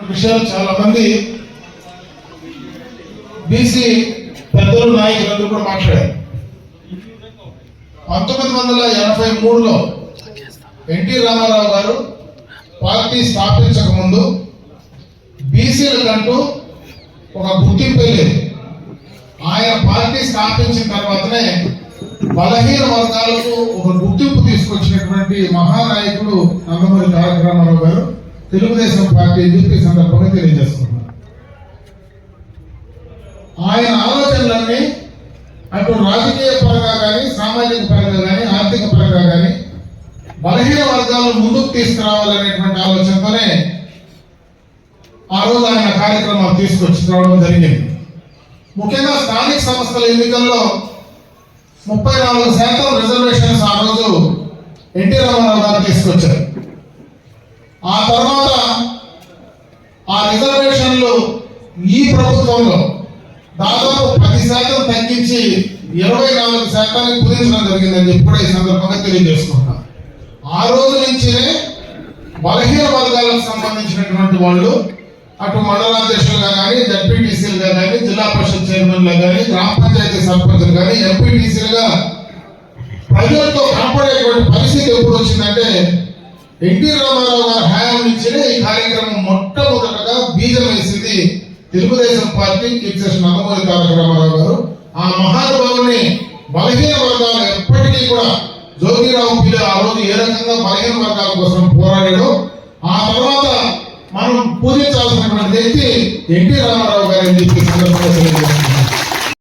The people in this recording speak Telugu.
విషయాలు చాలా మంది బీసీ పెద్దలు నాయకులందరూ కూడా మాట్లాడారు. 1983లో ఎన్టీ రామారావు గారు పార్టీ స్థాపించక ముందు బీసీలకంటూ ఒక గుర్తింపు లేదు. ఆయన పార్టీ స్థాపించిన తర్వాతనే బలహీన వర్గాలకు ఒక గుర్తింపు తీసుకొచ్చినటువంటి మహానాయకుడు నందమూరి తారక రామారావు గారు తెలుగుదేశం పార్టీ చెప్పి సందర్భంగా తెలియజేస్తున్నారు. ఆయన ఆలోచనలన్నీ అటు రాజకీయ పరంగా కానీ, సామాజిక పరంగా కానీ, ఆర్థిక పరంగా కానీ బలహీన వర్గాలను ముందుకు తీసుకురావాలనేటువంటి ఆలోచనతోనే ఆ రోజు ఆయన కార్యక్రమాలు తీసుకొచ్చి రావడం జరిగింది. ముఖ్యంగా స్థానిక సంస్థల ఎన్నికల్లో 34% రిజర్వేషన్స్ ఆ రోజు ఎన్టీ రామారావు గారు తీసుకొచ్చారు. ఆ తర్వాత ఆ రిజర్వేషన్లు ఈ ప్రభుత్వంలో దాదాపు 10% తగ్గించి 24% కుదించడం జరిగిందని చెప్పి కూడా ఈ సందర్భంగా తెలియజేసుకుంటున్నాం. ఆ రోజు నుంచే బలహీన వర్గాలకు సంబంధించినటువంటి వాళ్ళు అటు మండలాధ్యక్షులుగా కానీ, జడ్పీటీసీలుగా కానీ, జిల్లా పరిషత్ చైర్మన్లుగా కానీ, గ్రామ పంచాయతీ సర్పంచులు కానీ, ఎంపీటీసీలుగా ప్రజలతో కనపడేటువంటి పరిస్థితి ఎప్పుడు వచ్చిందంటే ఎన్టీ రామారావు గారి హయాం నుంచే ఈ కార్యక్రమం మొట్టమొదటగా బీజం వేసింది తెలుగుదేశం పార్టీ కిర్చేసిన నందమూరి తారక రామారావు గారు. ఆ మహానుభావుని బలహీన వర్గాలు ఎప్పటికీ కూడా జోగిరావు పిల్ల ఆ రోజు ఏ రకంగా బలహీన వర్గాల కోసం పోరాడాడో ఆ తర్వాత మనం పూజించాల్సినటువంటి వ్యక్తి ఎన్టీ రామారావు గారు అని చెప్పి సందర్భంగా తెలియజేస్తారు.